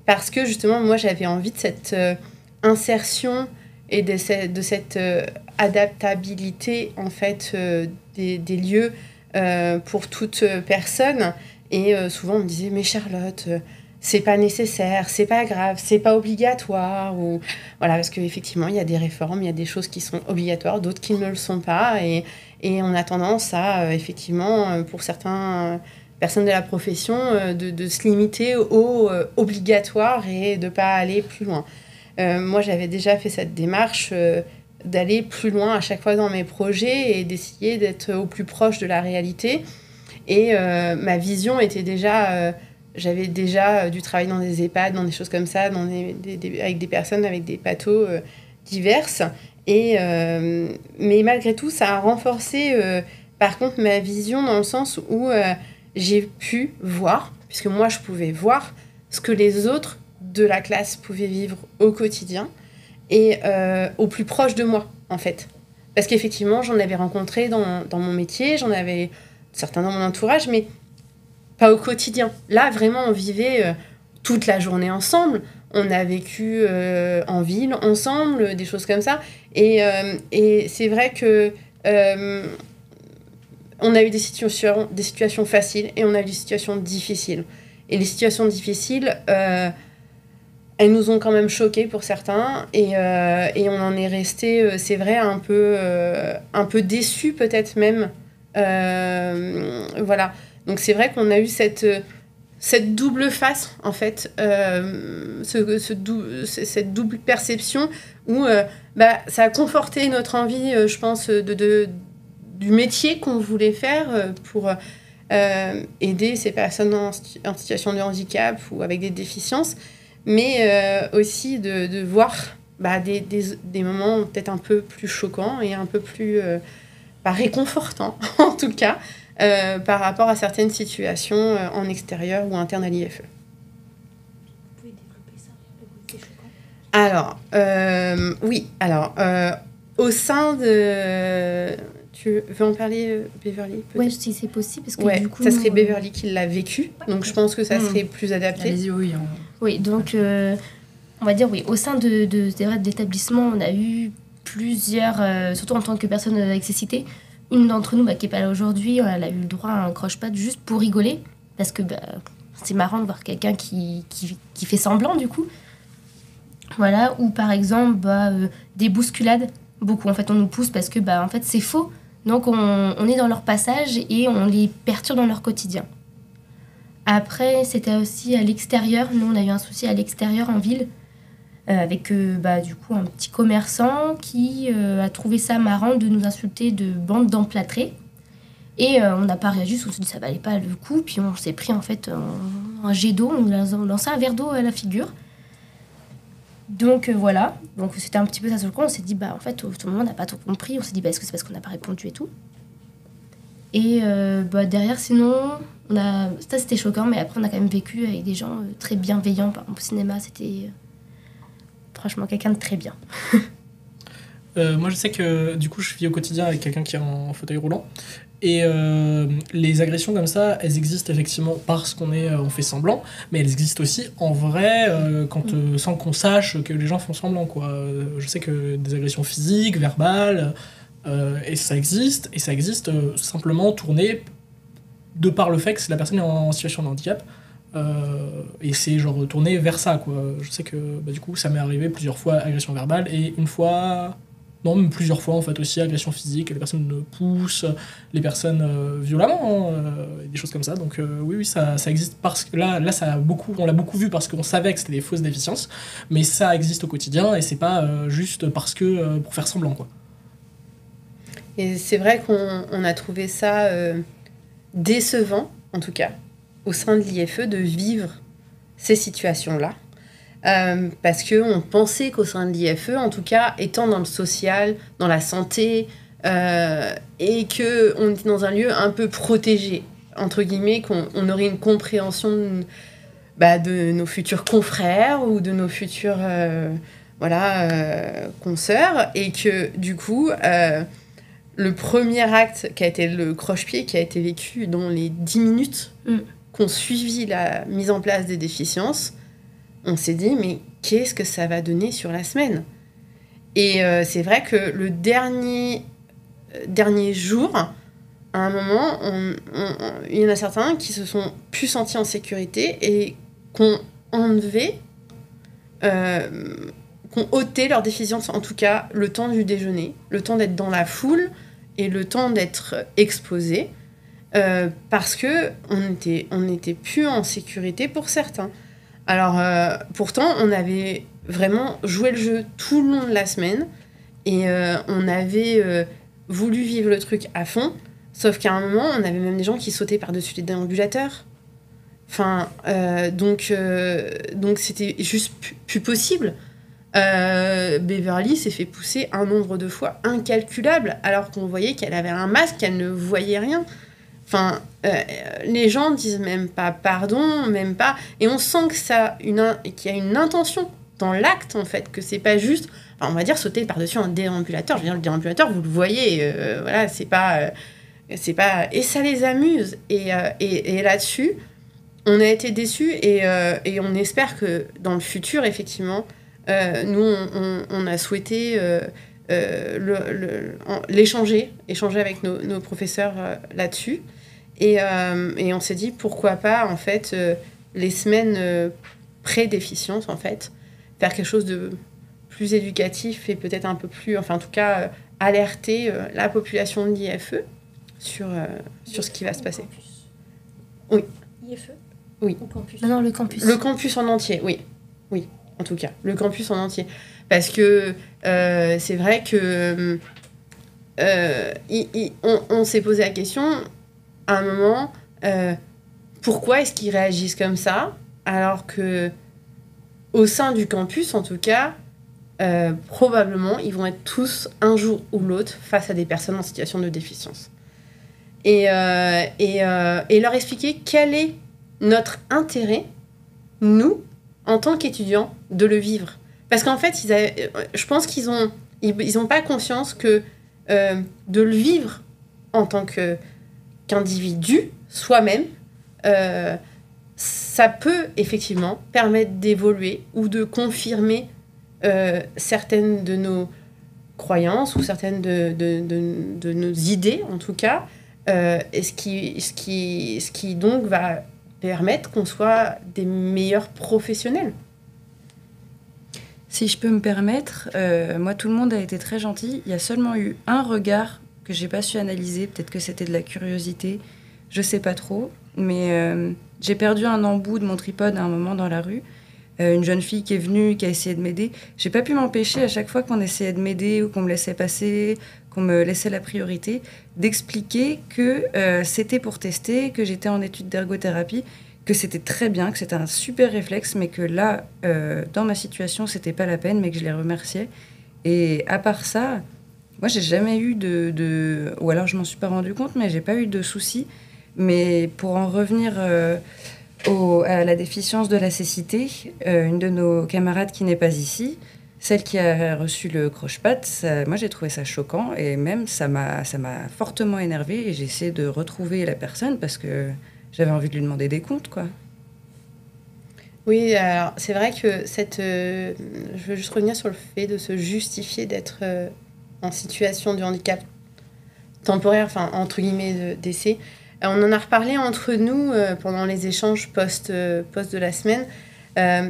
parce que justement, moi, j'avais envie de cette insertion et de cette adaptabilité en fait des lieux pour toute personne. Et souvent, on me disait, mais Charlotte... c'est pas nécessaire, c'est pas grave, c'est pas obligatoire. Ou... Voilà, parce qu'effectivement, il y a des réformes, il y a des choses qui sont obligatoires, d'autres qui ne le sont pas. Et on a tendance à, effectivement, pour certaines personnes de la profession, de se limiter au obligatoire et de ne pas aller plus loin. Moi, j'avais déjà fait cette démarche d'aller plus loin à chaque fois dans mes projets et d'essayer d'être au plus proche de la réalité. Et ma vision était déjà... j'avais déjà dû travailler dans des EHPAD, dans des choses comme ça, avec des personnes avec des pathos diverses. Mais malgré tout, ça a renforcé, par contre, ma vision dans le sens où j'ai pu voir, puisque moi, je pouvais voir ce que les autres de la classe pouvaient vivre au quotidien et au plus proche de moi, en fait. Parce qu'effectivement, j'en avais rencontré dans mon métier, j'en avais certains dans mon entourage, mais... pas au quotidien. Là, vraiment, on vivait toute la journée ensemble. On a vécu en ville ensemble, des choses comme ça. Et c'est vrai que on a eu des situations faciles et on a eu des situations difficiles. Et les situations difficiles, elles nous ont quand même choqués pour certains. Et on en est resté, c'est vrai, un peu déçus peut-être même. Voilà. Donc c'est vrai qu'on a eu cette double face, en fait, cette double perception où ça a conforté notre envie, je pense, du métier qu'on voulait faire pour aider ces personnes en situation de handicap ou avec des déficiences, mais aussi de voir des moments peut-être un peu plus choquants et un peu plus réconfortants, en tout cas, par rapport à certaines situations en extérieur ou interne à l'IFE. Vous pouvez développer ça, le côté choquant ? Alors, oui. Alors, au sein de... Tu veux en parler, Beverly, peut-être ? Oui, si c'est possible. Parce que du coup, ça serait Beverly qui l'a vécu. Donc, je pense que ça serait plus adapté. Allez-y, oui. Oui, donc, on va dire, oui. Au sein de l'établissement, on a eu plusieurs... surtout en tant que personne avec cécité. Une d'entre nous, qui n'est pas là aujourd'hui, elle a eu le droit à un croche-patte juste pour rigoler. Parce que c'est marrant de voir quelqu'un qui fait semblant, du coup. Voilà. Ou par exemple, des bousculades. Beaucoup, en fait, on nous pousse parce que en fait, c'est faux. Donc, on est dans leur passage et on les perturbe dans leur quotidien. Après, c'était aussi à l'extérieur. Nous, on a eu un souci à l'extérieur, en ville. avec du coup un petit commerçant qui a trouvé ça marrant de nous insulter de bande d'emplâtrés. Et on n'a pas réagi, on s'est dit ça valait pas le coup, puis on s'est pris en fait un jet d'eau, on nous a lancé un verre d'eau à la figure. Donc voilà, donc c'était un petit peu ça sur le coup, on s'est dit en fait au moment on n'a pas trop compris, on s'est dit est-ce que c'est parce qu'on n'a pas répondu et tout. Et derrière sinon, ça c'était choquant, mais après on a quand même vécu avec des gens très bienveillants, par exemple au cinéma c'était franchement quelqu'un de très bien. Moi je sais que du coup je vis au quotidien avec quelqu'un qui est en fauteuil roulant. Et les agressions comme ça, elles existent effectivement parce on fait semblant, mais elles existent aussi en vrai sans qu'on sache que les gens font semblant, quoi. Je sais que des agressions physiques, verbales, et ça existe simplement tourné de par le fait que la personne est en situation de handicap. Et c'est genre tourné vers ça, quoi. Je sais que du coup ça m'est arrivé plusieurs fois agression verbale et une fois... Non, même plusieurs fois en fait aussi, agression physique, les personnes poussent, les personnes violemment, des choses comme ça. Donc oui, ça existe parce que là on l'a beaucoup vu parce qu'on savait que c'était des fausses déficiences, mais ça existe au quotidien et c'est pas juste parce que pour faire semblant, quoi. Et c'est vrai qu'on a trouvé ça décevant, en tout cas, au sein de l'IFE, de vivre ces situations-là. Parce qu'on pensait qu'au sein de l'IFE, en tout cas, étant dans le social, dans la santé, et qu'on était dans un lieu un peu protégé, entre guillemets, qu'on aurait une compréhension de nos futurs confrères ou de nos futurs consoeurs, et que du coup, le premier acte qui a été le croche-pied, qui a été vécu dans les 10 minutes qu'ont suivi la mise en place des déficiences, on s'est dit, mais qu'est-ce que ça va donner sur la semaine ? Et c'est vrai que le dernier jour, à un moment, il y en a certains qui se sont plus sentis en sécurité et qu'on ôtait leur déficience, en tout cas le temps du déjeuner, le temps d'être dans la foule et le temps d'être exposé, parce qu'on n'était plus en sécurité pour certains. Alors, pourtant, on avait vraiment joué le jeu tout le long de la semaine et on avait voulu vivre le truc à fond, sauf qu'à un moment, on avait même des gens qui sautaient par-dessus les déambulateurs. Enfin, donc c'était juste plus possible. Beverly s'est fait pousser un nombre de fois incalculable, alors qu'on voyait qu'elle avait un masque, qu'elle ne voyait rien. Enfin, les gens disent même pas pardon, même pas... Et on sent que qu'il y a une intention dans l'acte, en fait, que c'est pas juste, on va dire, sauter par-dessus un déambulateur. Je veux dire, le déambulateur, vous le voyez, voilà, c'est pas... Et ça les amuse. Et là-dessus, on a été déçus et on espère que dans le futur, effectivement, nous, on a souhaité... échanger avec nos professeurs là-dessus. Et on s'est dit, pourquoi pas, en fait, les semaines pré-déficience, en fait, faire quelque chose de plus éducatif et peut-être un peu plus, enfin, en tout cas, alerter la population de l'IFE sur ce qui va se passer. Oui. IFE ? Oui. Ou campus ? Non, le campus. Le campus en entier, oui. Oui, en tout cas, le campus en entier. Parce que c'est vrai que on s'est posé la question à un moment, pourquoi est-ce qu'ils réagissent comme ça, alors que au sein du campus, en tout cas, probablement, ils vont être tous, un jour ou l'autre, face à des personnes en situation de déficience. Et leur expliquer quel est notre intérêt, nous, en tant qu'étudiants, de le vivre. Parce qu'en fait, je pense qu'ils n'ont pas conscience que de le vivre en tant qu'individu, soi-même, ça peut effectivement permettre d'évoluer ou de confirmer certaines de nos croyances ou certaines de nos idées, en tout cas, et ce qui donc va permettre qu'on soit des meilleurs professionnels. Si je peux me permettre, moi, tout le monde a été très gentil. Il y a seulement eu un regard que j'ai pas su analyser. Peut-être que c'était de la curiosité. Je sais pas trop. Mais j'ai perdu un embout de mon tripode à un moment dans la rue. une jeune fille qui est venue, qui a essayé de m'aider. J'ai pas pu m'empêcher à chaque fois qu'on essayait de m'aider ou qu'on me laissait passer, qu'on me laissait la priorité, d'expliquer que c'était pour tester, que j'étais en étude d'ergothérapie, que c'était très bien, que c'était un super réflexe, mais que là, dans ma situation, c'était pas la peine, mais que je les remerciais. Et à part ça, moi, j'ai jamais eu ou alors je m'en suis pas rendu compte, mais j'ai pas eu de soucis. Mais pour en revenir à la déficience de la cécité, une de nos camarades qui n'est pas ici, celle qui a reçu le croche-patte, moi j'ai trouvé ça choquant et même ça m'a fortement énervée et j'ai essayé de retrouver la personne parce que j'avais envie de lui demander des comptes, quoi. Oui, alors c'est vrai que je veux juste revenir sur le fait de se justifier d'être en situation de handicap temporaire, enfin entre guillemets d'essai. On en a reparlé entre nous pendant les échanges post de la semaine.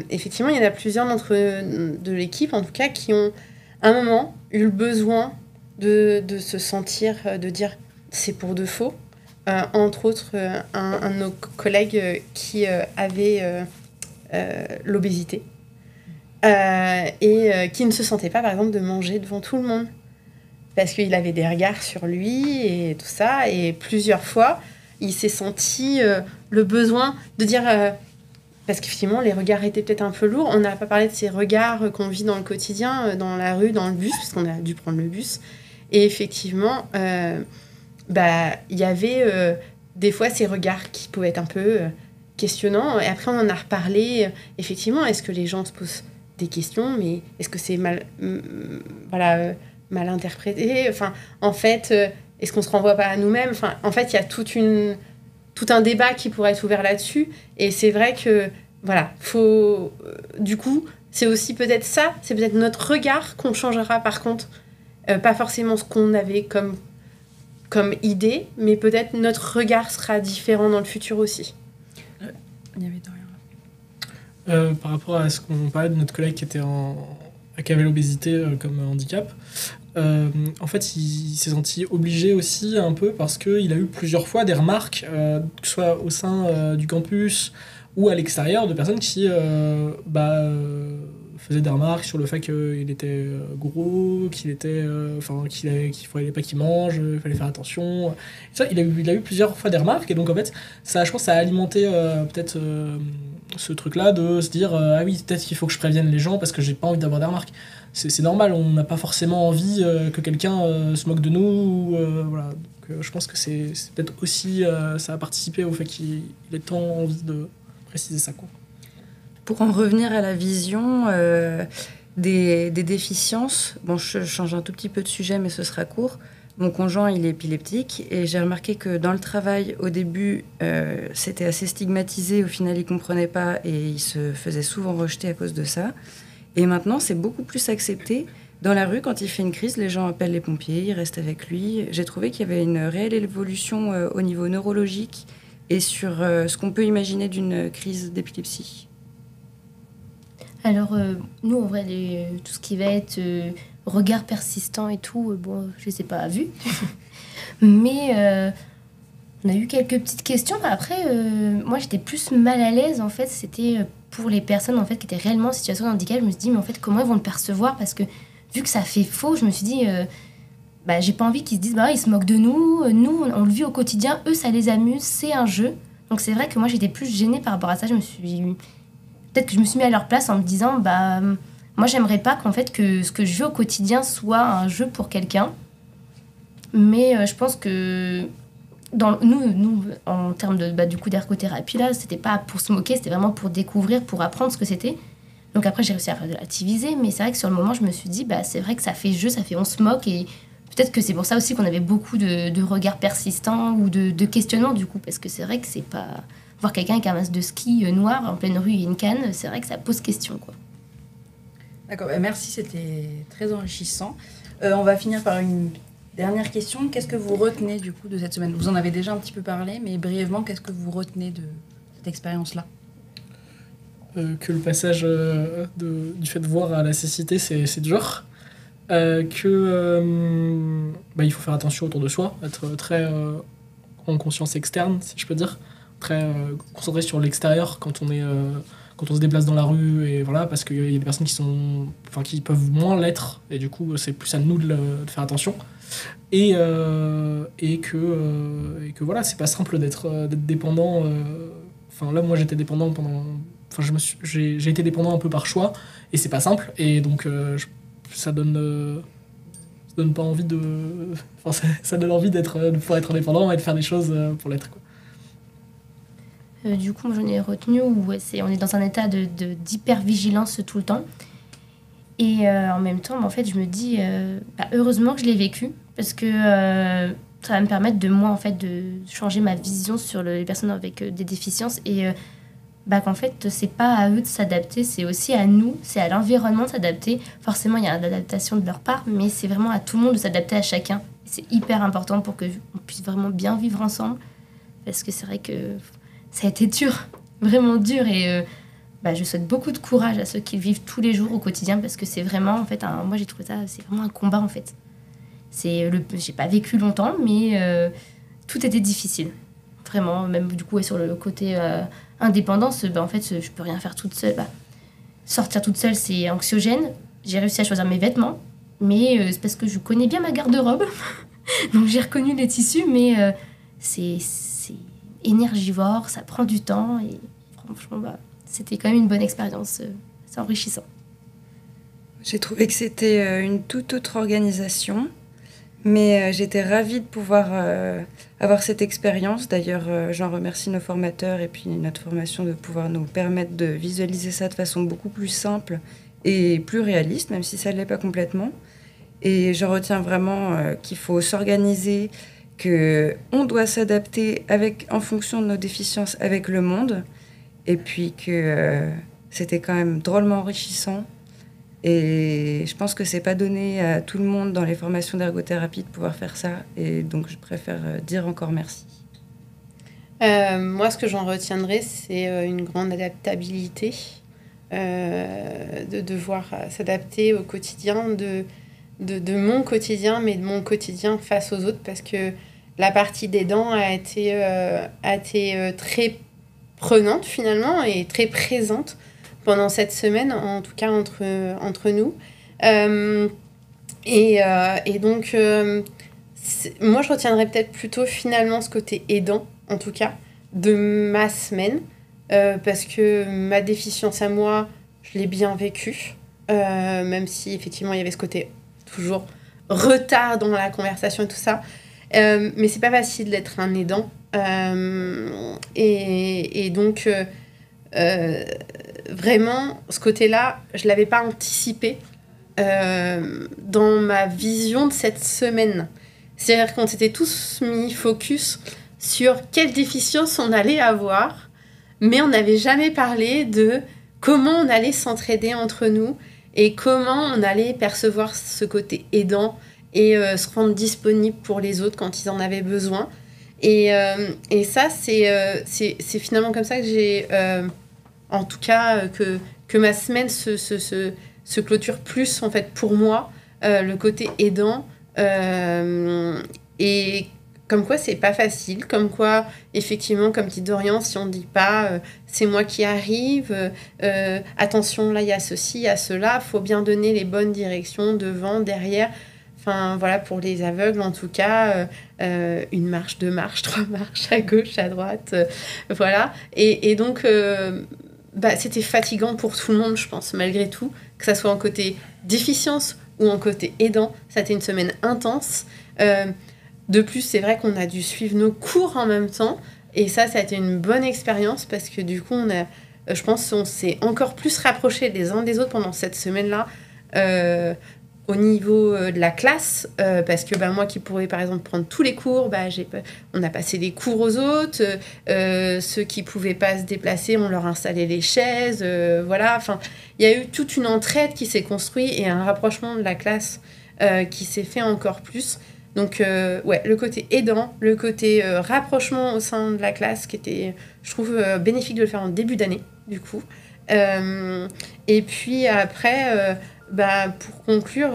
Effectivement, il y en a plusieurs de l'équipe, en tout cas, qui ont à un moment eu le besoin de se sentir, de dire c'est pour de faux. Entre autres, un de nos collègues qui avait l'obésité et qui ne se sentait pas, par exemple, de manger devant tout le monde parce qu'il avait des regards sur lui et tout ça. Et plusieurs fois, il s'est senti le besoin de dire... parce qu'effectivement, les regards étaient peut-être un peu lourds. On n'a pas parlé de ces regards qu'on vit dans le quotidien, dans la rue, dans le bus, parce qu'on a dû prendre le bus. Et effectivement, y avait des fois ces regards qui pouvaient être un peu questionnants. Et après, on en a reparlé. Effectivement, est-ce que les gens se posent des questions, mais est-ce que c'est mal interprété ? Enfin, en fait, est-ce qu'on se renvoie pas à nous-mêmes ? Enfin, en fait, il y a tout un débat qui pourrait être ouvert là-dessus. Et c'est vrai que, voilà, du coup, c'est aussi peut-être ça, c'est peut-être notre regard qu'on changera par contre. Pas forcément ce qu'on avait comme idée, mais peut-être notre regard sera différent dans le futur aussi. Il y avait Dorian. Par rapport à ce qu'on parlait de notre collègue qui avait l'obésité comme handicap, en fait, il s'est senti obligé aussi un peu parce qu'il a eu plusieurs fois des remarques, que ce soit au sein du campus ou à l'extérieur, de personnes qui faisaient des remarques sur le fait qu'il était gros, qu'il fallait pas qu'il mange, il fallait faire attention. Et ça, il a eu plusieurs fois des remarques et donc en fait, ça, je pense, ça a alimenté peut-être ce truc-là de se dire ah oui, peut-être qu'il faut que je prévienne les gens parce que j'ai pas envie d'avoir des remarques. C'est normal, on n'a pas forcément envie que quelqu'un se moque de nous. Voilà. Donc, je pense que c'est peut-être aussi, ça a participé au fait qu'il ait tant envie de préciser ça, quoi. Pour en revenir à la vision des déficiences, bon, je change un tout petit peu de sujet, mais ce sera court. Mon conjoint, il est épileptique et j'ai remarqué que dans le travail, au début, c'était assez stigmatisé. Au final, il ne comprenait pas et il se faisait souvent rejeter à cause de ça. Et maintenant, c'est beaucoup plus accepté. Dans la rue, quand il fait une crise, les gens appellent les pompiers, ils restent avec lui. J'ai trouvé qu'il y avait une réelle évolution au niveau neurologique et sur ce qu'on peut imaginer d'une crise d'épilepsie. Alors, nous, en vrai, tout ce qui va être regard persistant et tout, bon, je ne les ai pas vus. Mais on a eu quelques petites questions. Après, moi, j'étais plus mal à l'aise, en fait. C'était pour les personnes, en fait, qui étaient réellement en situation de handicap. Je me suis dit, mais en fait, comment ils vont le percevoir ? Parce que, vu que ça fait faux, je me suis dit... j'ai pas envie qu'ils se disent, ils se moquent de nous. Nous, on le vit au quotidien. Eux, ça les amuse. C'est un jeu. Donc, c'est vrai que moi, j'étais plus gênée par rapport à ça. Peut-être que je me suis mis à leur place en me disant, moi, j'aimerais pas qu'en fait, que ce que je vis au quotidien soit un jeu pour quelqu'un. Mais je pense que nous, en termes de, du coup, d'ergothérapie, là, c'était pas pour se moquer, c'était vraiment pour découvrir, pour apprendre ce que c'était. Donc après, j'ai réussi à relativiser, mais c'est vrai que sur le moment, je me suis dit, c'est vrai que ça fait jeu, on se moque, et peut-être que c'est pour ça aussi qu'on avait beaucoup de regards persistants ou de questionnements, du coup, parce que c'est vrai que c'est pas... Voir quelqu'un avec un masque de ski noir en pleine rue et une canne, c'est vrai que ça pose question, quoi. D'accord, merci, c'était très enrichissant. On va finir par une dernière question. Qu'est-ce que vous retenez du coup de cette semaine ? Vous en avez déjà un petit peu parlé, mais brièvement, qu'est-ce que vous retenez de cette expérience-là ? Que le passage du fait de voir à la cécité, c'est dur. Il faut faire attention autour de soi, être très en conscience externe, si je peux dire, très concentré sur l'extérieur quand on quand on se déplace dans la rue, et voilà, parce qu'il y a des personnes qui peuvent moins l'être, et du coup, c'est plus à nous de faire attention. Et que voilà, c'est pas simple d'être dépendant. Enfin, là, moi, j'étais dépendant pendant. Enfin, j'ai été dépendant un peu par choix, et c'est pas simple, et donc ça donne pas envie de. Enfin, ça donne envie de pouvoir être indépendant et de faire des choses pour l'être, quoi. Du coup, j'en ai retenu où on est dans un état d'hypervigilance tout le temps. Et en même temps, en fait, je me dis, heureusement que je l'ai vécu, parce que ça va me permettre de changer ma vision sur les personnes avec des déficiences, et qu'en fait, c'est pas à eux de s'adapter, c'est aussi à nous, c'est à l'environnement de s'adapter. Forcément, il y a une adaptation de leur part, mais c'est vraiment à tout le monde de s'adapter à chacun. C'est hyper important pour qu'on puisse vraiment bien vivre ensemble, parce que c'est vrai que ça a été dur, vraiment dur, et je souhaite beaucoup de courage à ceux qui le vivent tous les jours au quotidien, parce que c'est vraiment, en fait, moi j'ai trouvé ça, c'est vraiment un combat, en fait. J'ai pas vécu longtemps, mais tout était difficile. Vraiment, même du coup, sur le côté indépendance, en fait, je peux rien faire toute seule. Sortir toute seule, c'est anxiogène. J'ai réussi à choisir mes vêtements, mais c'est parce que je connais bien ma garde-robe. Donc j'ai reconnu les tissus, mais c'est énergivore, ça prend du temps, et franchement, c'était quand même une bonne expérience. C'est enrichissant. J'ai trouvé que c'était une toute autre organisation, mais j'étais ravie de pouvoir avoir cette expérience. D'ailleurs, j'en remercie nos formateurs et puis notre formation de pouvoir nous permettre de visualiser ça de façon beaucoup plus simple et plus réaliste, même si ça ne l'est pas complètement. Et je retiens vraiment qu'il faut s'organiser, qu'on doit s'adapter en fonction de nos déficiences avec le monde, et puis que c'était quand même drôlement enrichissant. Et je pense que c'est pas donné à tout le monde dans les formations d'ergothérapie de pouvoir faire ça, et donc je préfère dire encore merci. Moi, ce que j'en retiendrai, c'est une grande adaptabilité, de devoir s'adapter au quotidien, de mon quotidien, mais de mon quotidien face aux autres, parce que la partie des dents a été très prenante finalement, et très présente pendant cette semaine, en tout cas entre nous. Et donc, moi, je retiendrai peut-être plutôt finalement ce côté aidant, en tout cas, de ma semaine, parce que ma déficience à moi, je l'ai bien vécue, même si effectivement il y avait ce côté toujours retard dans la conversation et tout ça. Mais c'est pas facile d'être un aidant. Et donc, vraiment, ce côté-là, je l'avais pas anticipé dans ma vision de cette semaine. C'est-à-dire qu'on s'était tous mis focus sur quelle déficience on allait avoir, mais on n'avait jamais parlé de comment on allait s'entraider entre nous et comment on allait percevoir ce côté aidant et se rendre disponible pour les autres quand ils en avaient besoin. Et ça, c'est finalement comme ça que j'ai... en tout cas, que ma semaine se clôture plus, en fait, pour moi, le côté aidant. Et comme quoi, c'est pas facile. Comme quoi, effectivement, comme dit Dorian, si on dit pas c'est moi qui arrive, attention, là, il y a ceci, il y a cela, faut bien donner les bonnes directions devant, derrière. Enfin, voilà, pour les aveugles, en tout cas, une marche, 2 marches, 3 marches, à gauche, à droite, voilà. Et donc, c'était fatigant pour tout le monde, je pense, malgré tout, que ça soit en côté déficience ou en côté aidant. Ça a été une semaine intense. De plus, c'est vrai qu'on a dû suivre nos cours en même temps, et ça a été une bonne expérience, parce que du coup, je pense qu'on s'est encore plus rapprochés les uns des autres pendant cette semaine-là, au niveau de la classe, parce que moi qui pourrais par exemple prendre tous les cours, on a passé les cours aux autres, ceux qui pouvaient pas se déplacer, on leur installait les chaises, voilà, enfin il y a eu toute une entraide qui s'est construite et un rapprochement de la classe qui s'est fait encore plus. Donc le côté aidant, le côté rapprochement au sein de la classe qui était, je trouve, bénéfique de le faire en début d'année du coup, et puis après pour conclure,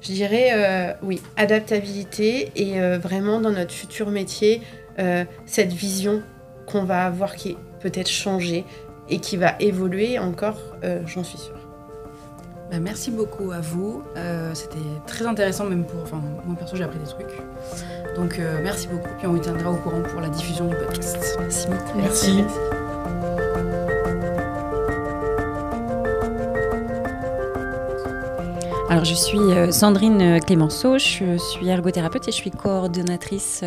je dirais oui, adaptabilité, et vraiment dans notre futur métier, cette vision qu'on va avoir qui est peut-être changée, et qui va évoluer encore, j'en suis sûre. Bah, merci beaucoup à vous. C'était très intéressant, même pour. Enfin, moi perso, j'ai appris des trucs. Donc, merci beaucoup. Puis on vous tiendra au courant pour la diffusion du podcast. Merci. Merci. Alors, je suis Sandrine Clémenceau, je suis ergothérapeute et je suis coordonnatrice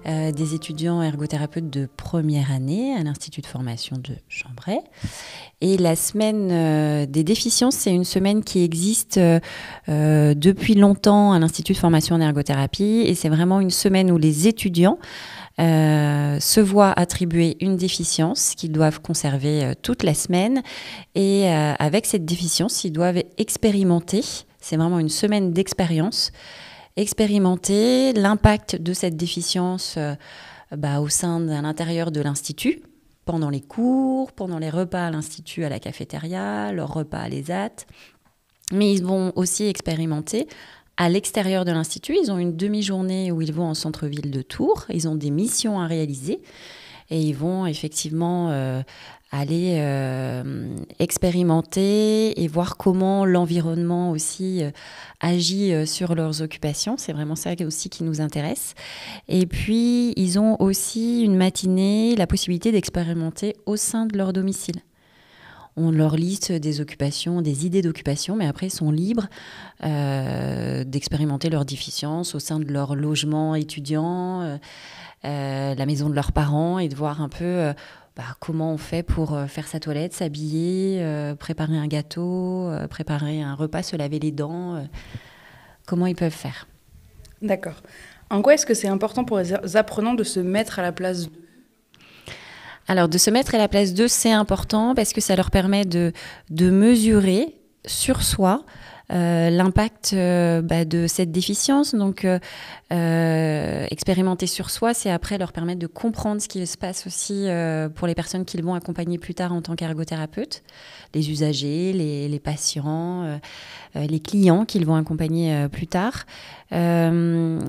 des étudiants ergothérapeutes de première année à l'Institut de formation de Chambray. Et la semaine des déficiences, c'est une semaine qui existe depuis longtemps à l'Institut de formation en ergothérapie. Et c'est vraiment une semaine où les étudiants se voient attribuer une déficience qu'ils doivent conserver toute la semaine. Et avec cette déficience, ils doivent expérimenter. C'est vraiment une semaine d'expérience. Expérimenter l'impact de cette déficience au sein de l'intérieur de l'Institut, pendant les cours, pendant les repas à l'Institut, à la cafétéria, leurs repas à l'ESAT. Mais ils vont aussi expérimenter à l'extérieur de l'Institut. Ils ont une demi-journée où ils vont en centre-ville de Tours. Ils ont des missions à réaliser et ils vont effectivement aller expérimenter et voir comment l'environnement aussi agit sur leurs occupations. C'est vraiment ça aussi qui nous intéresse. Et puis, ils ont aussi une matinée, la possibilité d'expérimenter au sein de leur domicile. On leur liste des occupations, des idées d'occupation, mais après, ils sont libres d'expérimenter leur déficience au sein de leur logement étudiant, la maison de leurs parents, et de voir un peu comment on fait pour faire sa toilette, s'habiller, préparer un gâteau, préparer un repas, se laver les dents, comment ils peuvent faire. D'accord. En quoi est-ce que c'est important pour les apprenants de se mettre à la place d'eux ? Alors, de se mettre à la place d'eux, c'est important parce que ça leur permet de mesurer sur soi l'impact de cette déficience. Donc, expérimenter sur soi, c'est après leur permettre de comprendre ce qui se passe aussi pour les personnes qu'ils vont accompagner plus tard en tant qu'ergothérapeute, les usagers, les patients, les clients qu'ils vont accompagner plus tard. Ils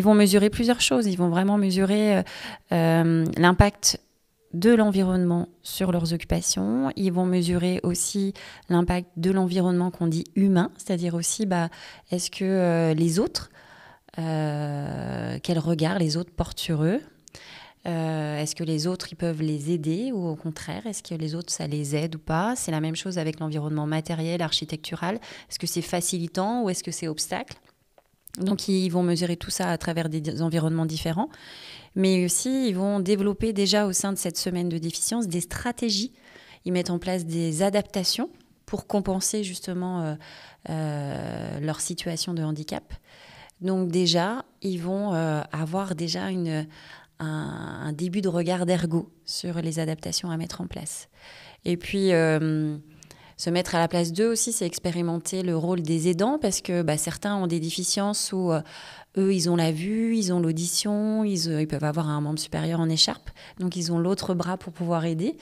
vont mesurer plusieurs choses. Ils vont vraiment mesurer l'impact de l'environnement sur leurs occupations. Ils vont mesurer aussi l'impact de l'environnement qu'on dit humain, c'est-à-dire aussi est-ce que les autres, quel regard les autres portent sur eux, est-ce que les autres ils peuvent les aider ou au contraire, est-ce que les autres ça les aide ou pas. C'est la même chose avec l'environnement matériel, architectural. Est-ce que c'est facilitant ou est-ce que c'est obstacle? Donc ils vont mesurer tout ça à travers des environnements différents. Mais aussi, ils vont développer déjà au sein de cette semaine de déficience des stratégies. Ils mettent en place des adaptations pour compenser justement leur situation de handicap. Donc déjà, ils vont avoir déjà un début de regard d'ergo sur les adaptations à mettre en place. Et puis, se mettre à la place d'eux aussi, c'est expérimenter le rôle des aidants parce que certains ont des déficiences où eux, ils ont la vue, ils ont l'audition, ils peuvent avoir un membre supérieur en écharpe. Donc, ils ont l'autre bras pour pouvoir aider,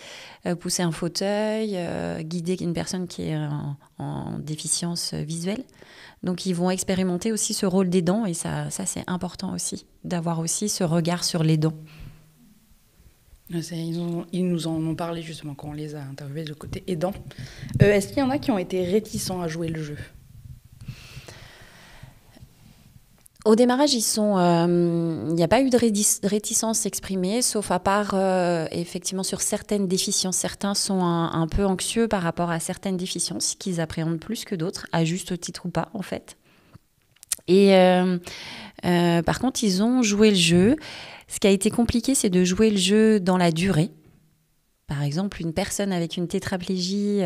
pousser un fauteuil, guider une personne qui est en déficience visuelle. Donc, ils vont expérimenter aussi ce rôle d'aidant et ça c'est important aussi, d'avoir aussi ce regard sur l'aidant. Ils nous en ont parlé justement quand on les a interviewés, le côté aidant. Est-ce qu'il y en a qui ont été réticents à jouer le jeu ? Au démarrage, il n'y a pas eu de réticence exprimée, sauf à part effectivement sur certaines déficiences. Certains sont un peu anxieux par rapport à certaines déficiences qu'ils appréhendent plus que d'autres, à juste titre ou pas en fait. Et par contre, ils ont joué le jeu. Ce qui a été compliqué, c'est de jouer le jeu dans la durée. Par exemple, une personne avec une tétraplégie,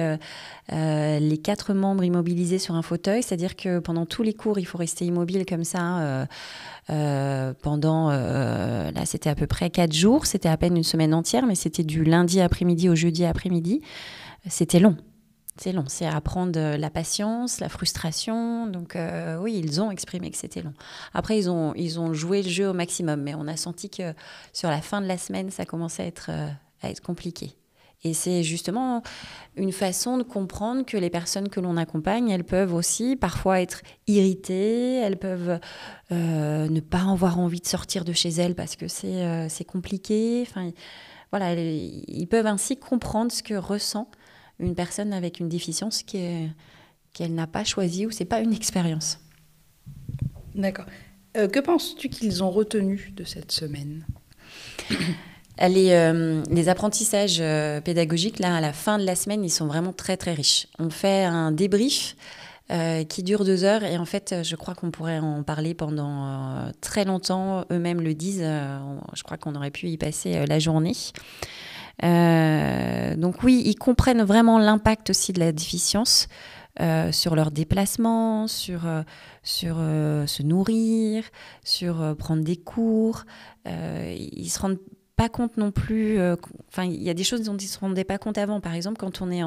les 4 membres immobilisés sur un fauteuil, c'est-à-dire que pendant tous les cours, il faut rester immobile comme ça pendant, là c'était à peu près 4 jours, c'était à peine une semaine entière, mais c'était du lundi après-midi au jeudi après-midi. C'était long. C'est long, c'est apprendre la patience, la frustration. Donc oui, ils ont exprimé que c'était long. Après, ils ont joué le jeu au maximum, mais on a senti que sur la fin de la semaine, ça commençait à être compliqué. Et c'est justement une façon de comprendre que les personnes que l'on accompagne, elles peuvent aussi parfois être irritées, elles peuvent ne pas avoir envie de sortir de chez elles parce que c'est compliqué. Enfin, voilà, ils peuvent ainsi comprendre ce que ressent une personne avec une déficience qu'elle n'a pas choisie ou c'est pas une expérience. D'accord. Que penses-tu qu'ils ont retenu de cette semaine ? Les apprentissages pédagogiques, là, à la fin de la semaine, ils sont vraiment très, très riches. On fait un débrief qui dure 2 heures et en fait, je crois qu'on pourrait en parler pendant très longtemps. Eux-mêmes le disent. Je crois qu'on aurait pu y passer la journée. Donc oui, ils comprennent vraiment l'impact aussi de la déficience sur leur déplacement, sur se nourrir, sur prendre des cours. Ils se rendent pas compte non plus. Il y a des choses dont ils ne se rendaient pas compte avant. Par exemple, quand on est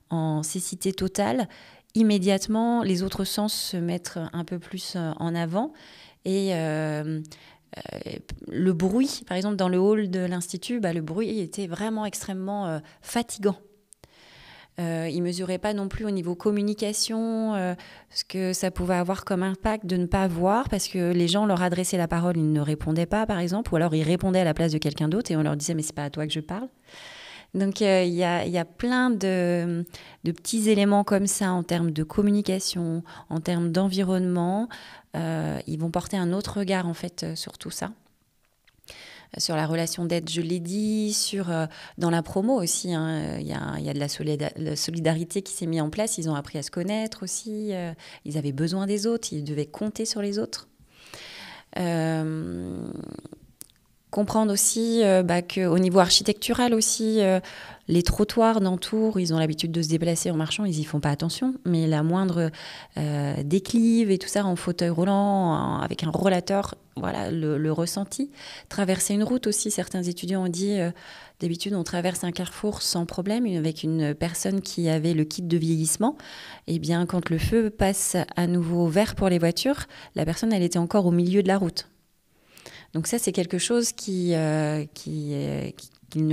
en cécité totale, immédiatement, les autres sens se mettent un peu plus en avant. Et le bruit, par exemple, dans le hall de l'Institut, le bruit était vraiment extrêmement fatigant. Ils ne mesuraient pas non plus au niveau communication ce que ça pouvait avoir comme impact de ne pas voir parce que les gens leur adressaient la parole, ils ne répondaient pas, par exemple, ou alors ils répondaient à la place de quelqu'un d'autre et on leur disait « mais c'est pas à toi que je parle ». Donc il y a plein de petits éléments comme ça en termes de communication, en termes d'environnement. Ils vont porter un autre regard en fait sur tout ça. Sur la relation d'aide, je l'ai dit, dans la promo aussi, hein, y a de la solidarité qui s'est mise en place, ils ont appris à se connaître aussi, ils avaient besoin des autres, ils devaient compter sur les autres. Comprendre aussi qu'au niveau architectural aussi, les trottoirs d'entour, ils ont l'habitude de se déplacer en marchant, ils n'y font pas attention, mais la moindre déclive et tout ça en fauteuil roulant, avec un rollateur, voilà le ressenti. Traverser une route aussi, certains étudiants ont dit, d'habitude on traverse un carrefour sans problème, avec une personne qui avait le kit de vieillissement, et bien quand le feu passe à nouveau vert pour les voitures, la personne elle était encore au milieu de la route. Donc ça, c'est quelque chose qu'ils ne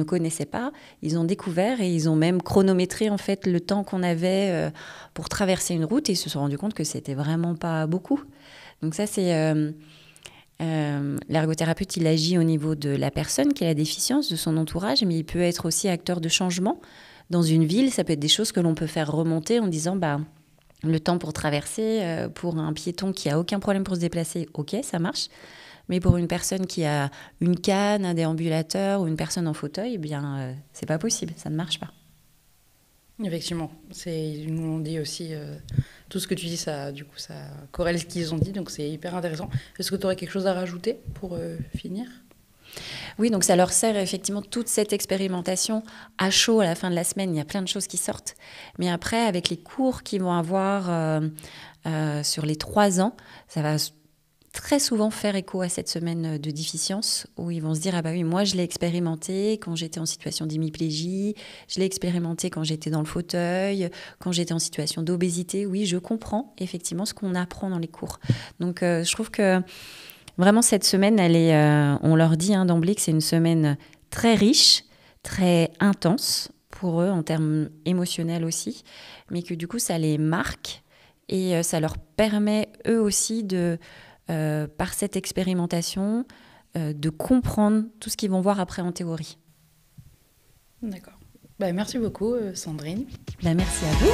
connaissaient pas. Ils ont découvert et ils ont même chronométré en fait le temps qu'on avait pour traverser une route et ils se sont rendus compte que c'était vraiment pas beaucoup. Donc ça, c'est l'ergothérapeute, il agit au niveau de la personne qui a la déficience, de son entourage, mais il peut être aussi acteur de changement. Dans une ville, ça peut être des choses que l'on peut faire remonter en disant le temps pour traverser, pour un piéton qui a aucun problème pour se déplacer, ok, ça marche. Mais pour une personne qui a une canne, un déambulateur ou une personne en fauteuil, eh bien, c'est pas possible, ça ne marche pas. Effectivement, ils nous l'ont dit aussi. Tout ce que tu dis, ça corrèle ce qu'ils ont dit, donc c'est hyper intéressant. Est-ce que tu aurais quelque chose à rajouter pour finir ? Oui, donc ça leur sert effectivement toute cette expérimentation à chaud à la fin de la semaine. Il y a plein de choses qui sortent. Mais après, avec les cours qu'ils vont avoir sur les 3 ans, ça va très souvent faire écho à cette semaine de déficience où ils vont se dire « Ah bah oui, moi je l'ai expérimenté quand j'étais en situation d'hémiplégie, je l'ai expérimenté quand j'étais dans le fauteuil, quand j'étais en situation d'obésité. Oui, je comprends effectivement ce qu'on apprend dans les cours. » Donc je trouve que vraiment cette semaine, on leur dit d'emblée que c'est une semaine très riche, très intense pour eux en termes émotionnels aussi, mais que du coup ça les marque et ça leur permet eux aussi par cette expérimentation, de comprendre tout ce qu'ils vont voir après en théorie. D'accord. Merci beaucoup, Sandrine. Merci à vous.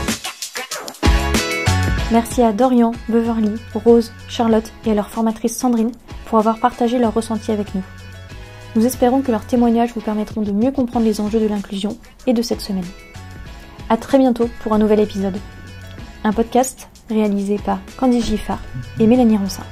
Merci à Dorian, Beverly, Rose, Charlotte et à leur formatrice Sandrine pour avoir partagé leurs ressentis avec nous. Nous espérons que leurs témoignages vous permettront de mieux comprendre les enjeux de l'inclusion et de cette semaine. À très bientôt pour un nouvel épisode. Un podcast réalisé par Candice Giffard et Mélanie Ronsin.